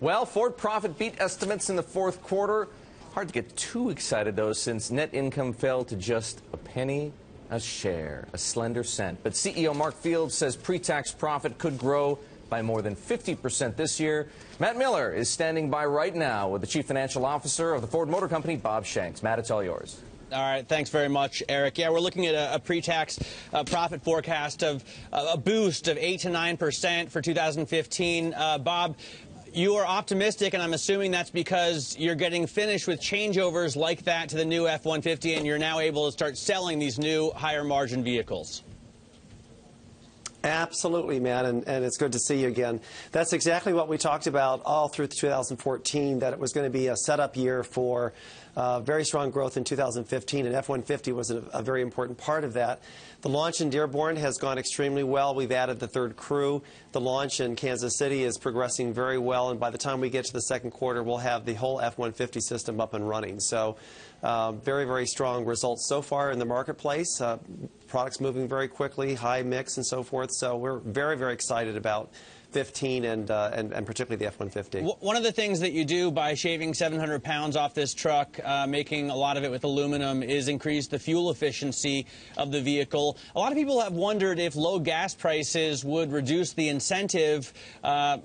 Well, Ford profit beat estimates in the fourth quarter. Hard to get too excited, though, since net income fell to just a penny a share, a slender cent. But CEO Mark Fields says pre-tax profit could grow by more than 50% this year. Matt Miller is standing by right now with the Chief Financial Officer of the Ford Motor Company, Bob Shanks. Matt, it's all yours. All right, thanks very much, Eric. Yeah, we're looking at a pre-tax profit forecast of a boost of 8 to 9% for 2015. Bob, you are optimistic, and I'm assuming that's because you're getting finished with changeovers like that to the new F-150, and you're now able to start selling these new higher-margin vehicles. Absolutely, Matt, and it's good to see you again. That's exactly what we talked about all through 2014, that it was going to be a setup year for very strong growth in 2015, and F-150 was a very important part of that. The launch in Dearborn has gone extremely well. We've added the third crew. The launch in Kansas City is progressing very well, and by the time we get to the second quarter, we'll have the whole F-150 system up and running. So very, very strong results so far in the marketplace. Products moving very quickly, high mix and so forth. So we're very, very excited about 15 and particularly the F-150. One of the things that you do by shaving 700 pounds off this truck, making a lot of it with aluminum, is increase the fuel efficiency of the vehicle. A lot of people have wondered if low gas prices would reduce the incentive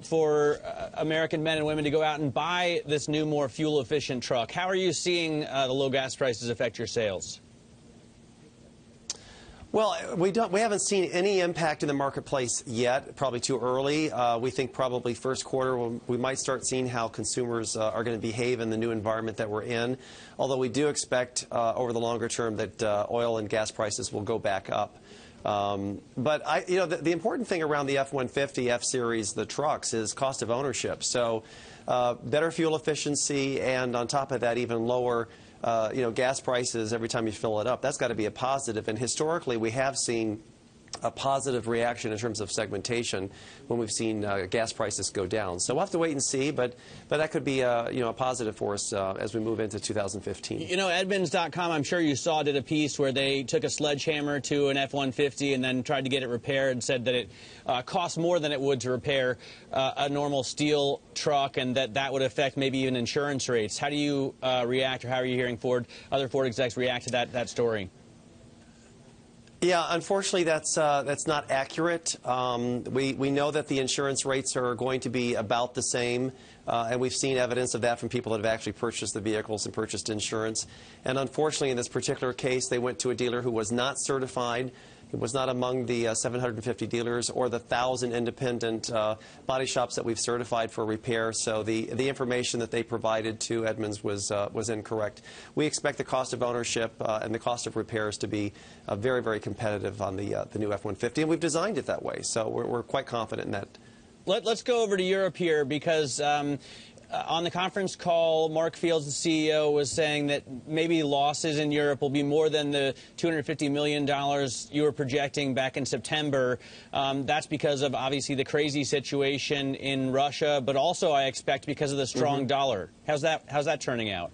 for American men and women to go out and buy this new, more fuel-efficient truck. How are you seeing the low gas prices affect your sales? Well, we haven't seen any impact in the marketplace yet. Probably too early. We think probably first quarter we might start seeing how consumers are going to behave in the new environment that we're in. Although we do expect over the longer term that oil and gas prices will go back up. But the important thing around the F-150, F-Series, the trucks, is cost of ownership. So better fuel efficiency, and on top of that, even lower gas prices every time you fill it up. That's got to be a positive. And historically, we have seen a positive reaction in terms of segmentation when we've seen gas prices go down. So we'll have to wait and see, but that could be a positive for us as we move into 2015. You know, Edmunds.com, I'm sure you saw, did a piece where they took a sledgehammer to an F-150 and then tried to get it repaired, and said that it costs more than it would to repair a normal steel truck, and that would affect maybe even insurance rates. How do you react, or how are you hearing other Ford execs react to that story? Yeah, unfortunately, that's not accurate. We know that the insurance rates are going to be about the same, and we've seen evidence of that from people that have actually purchased the vehicles and purchased insurance. And unfortunately, in this particular case, they went to a dealer who was not certified. It was not among the 750 dealers or the 1,000 independent body shops that we've certified for repair. So the information that they provided to Edmunds was incorrect. We expect the cost of ownership and the cost of repairs to be very, very competitive on the new F-150, and we've designed it that way. So we're quite confident in that. Let's go over to Europe here, because on the conference call, Mark Fields, the CEO, was saying that maybe losses in Europe will be more than the $250 million you were projecting back in September. That's because of, obviously, the crazy situation in Russia, but also, I expect, because of the strong dollar. How's that turning out?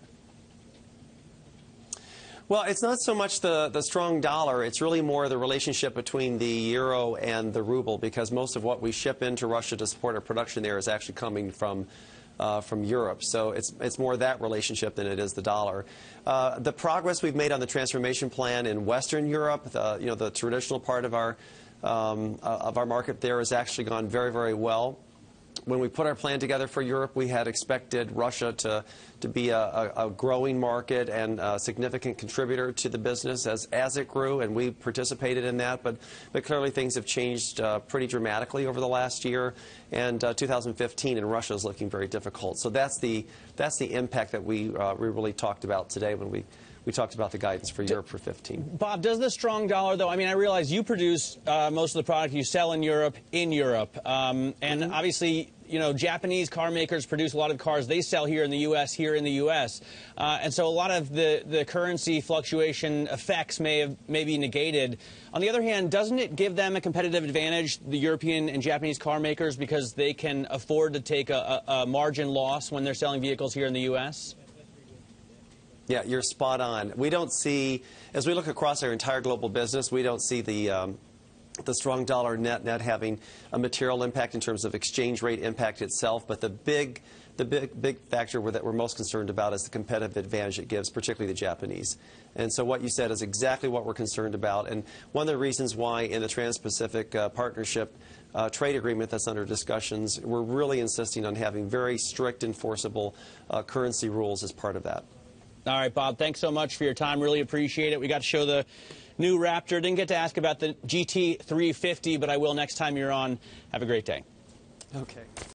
Well, it's not so much the strong dollar. It's really more the relationship between the euro and the ruble, because most of what we ship into Russia to support our production there is actually coming from Europe. So it's more that relationship than it is the dollar. The progress we've made on the transformation plan in Western Europe, the traditional part of our market there, has actually gone very, very well. When we put our plan together for Europe, we had expected Russia to be a growing market and a significant contributor to the business as it grew, and we participated in that. But clearly things have changed pretty dramatically over the last year, and 2015 in Russia is looking very difficult. So that's the impact that we really talked about today when we talked about the guidance for Europe for 15. Bob, does the strong dollar, though, I mean, I realize you produce most of the product you sell in Europe, and obviously, Japanese car makers produce a lot of cars they sell here in the U.S., and so a lot of the currency fluctuation effects may be negated. On the other hand, doesn't it give them a competitive advantage, the European and Japanese car makers, because they can afford to take a margin loss when they're selling vehicles here in the U.S.? Yeah, you're spot on. We don't see, as we look across our entire global business, we don't see the strong dollar net having a material impact in terms of exchange rate impact itself. But the big the big factor that we're most concerned about is the competitive advantage it gives, particularly the Japanese. And so what you said is exactly what we're concerned about. And one of the reasons why in the Trans-Pacific Partnership trade agreement that's under discussions, we're really insisting on having very strict enforceable currency rules as part of that. All right, Bob, thanks so much for your time. Really appreciate it. We got to show the new Raptor. Didn't get to ask about the GT350, but I will next time you're on. Have a great day. Okay.